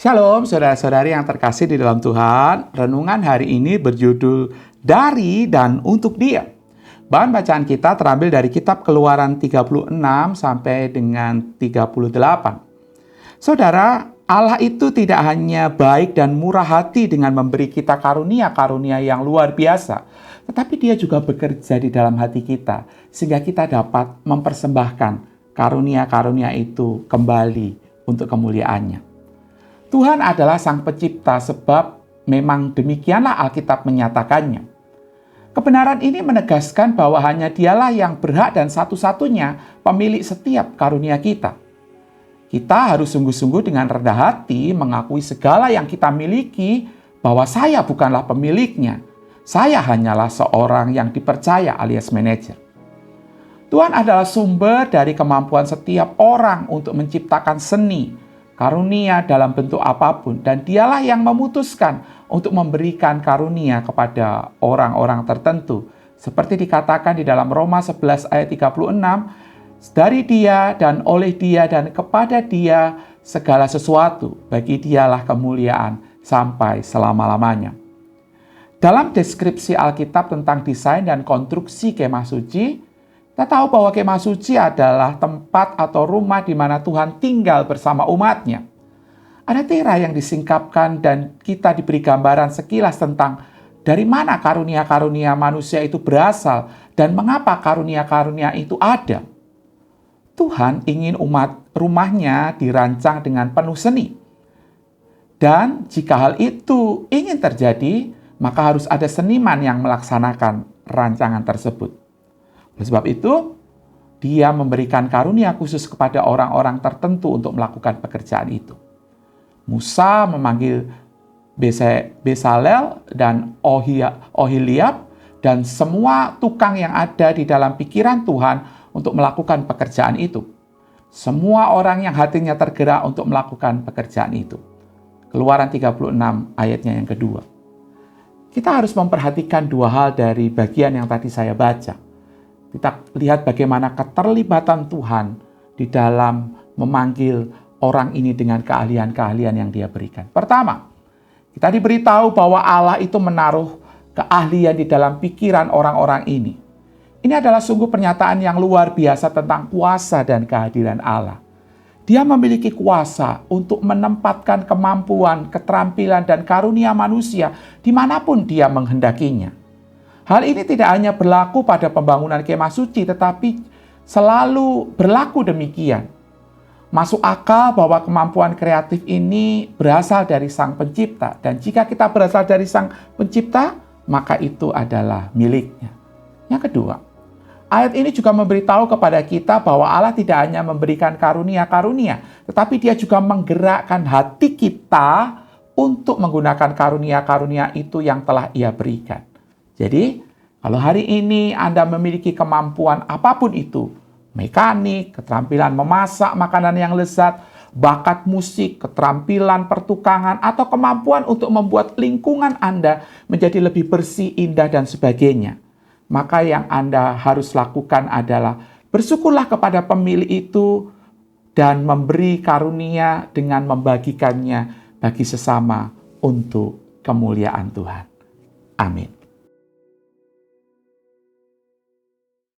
Shalom saudara-saudari yang terkasih di dalam Tuhan. Renungan hari ini berjudul Dari dan Untuk Dia. Bahan bacaan kita terambil dari kitab Keluaran 36 sampai dengan 38. Saudara, Allah itu tidak hanya baik dan murah hati dengan memberi kita karunia-karunia yang luar biasa, tetapi Dia juga bekerja di dalam hati kita sehingga kita dapat mempersembahkan karunia-karunia itu kembali untuk kemuliaannya. Tuhan adalah Sang Pencipta sebab memang demikianlah Alkitab menyatakannya. Kebenaran ini menegaskan bahwa hanya Dialah yang berhak dan satu-satunya pemilik setiap karunia kita. Kita harus sungguh-sungguh dengan rendah hati mengakui segala yang kita miliki bahwa saya bukanlah pemiliknya. Saya hanyalah seorang yang dipercaya alias manajer. Tuhan adalah sumber dari kemampuan setiap orang untuk menciptakan seni, karunia dalam bentuk apapun, dan Dialah yang memutuskan untuk memberikan karunia kepada orang-orang tertentu. Seperti dikatakan di dalam Roma 11 ayat 36, dari Dia dan oleh Dia dan kepada Dia segala sesuatu, bagi Dialah kemuliaan sampai selama-lamanya. Dalam deskripsi Alkitab tentang desain dan konstruksi kemah suci, kita tahu bahwa kemah suci adalah tempat atau rumah di mana Tuhan tinggal bersama umatnya. Ada tirai yang disingkapkan dan kita diberi gambaran sekilas tentang dari mana karunia-karunia manusia itu berasal dan mengapa karunia-karunia itu ada. Tuhan ingin rumahnya dirancang dengan penuh seni. Dan jika hal itu ingin terjadi, maka harus ada seniman yang melaksanakan rancangan tersebut. Oleh sebab itu, Dia memberikan karunia khusus kepada orang-orang tertentu untuk melakukan pekerjaan itu. Musa memanggil Besalel dan Oholiab dan semua tukang yang ada di dalam pikiran Tuhan untuk melakukan pekerjaan itu. Semua orang yang hatinya tergerak untuk melakukan pekerjaan itu. Keluaran 36 ayatnya yang kedua. Kita harus memperhatikan dua hal dari bagian yang tadi saya baca. Kita lihat bagaimana keterlibatan Tuhan di dalam memanggil orang ini dengan keahlian-keahlian yang Dia berikan. Pertama, kita diberitahu bahwa Allah itu menaruh keahlian di dalam pikiran orang-orang ini. Ini adalah sungguh pernyataan yang luar biasa tentang kuasa dan kehadiran Allah. Dia memiliki kuasa untuk menempatkan kemampuan, keterampilan, dan karunia manusia dimanapun Dia menghendakinya. Hal ini tidak hanya berlaku pada pembangunan kemah suci, tetapi selalu berlaku demikian. Masuk akal bahwa kemampuan kreatif ini berasal dari Sang Pencipta. Dan jika kita berasal dari Sang Pencipta, maka itu adalah miliknya. Yang kedua, ayat ini juga memberitahu kepada kita bahwa Allah tidak hanya memberikan karunia-karunia, tetapi Dia juga menggerakkan hati kita untuk menggunakan karunia-karunia itu yang telah Ia berikan. Jadi, kalau hari ini Anda memiliki kemampuan apapun itu, mekanik, keterampilan memasak makanan yang lezat, bakat musik, keterampilan pertukangan, atau kemampuan untuk membuat lingkungan Anda menjadi lebih bersih, indah, dan sebagainya, maka yang Anda harus lakukan adalah bersyukurlah kepada pemilik itu dan memberi karunia dengan membagikannya bagi sesama untuk kemuliaan Tuhan. Amin.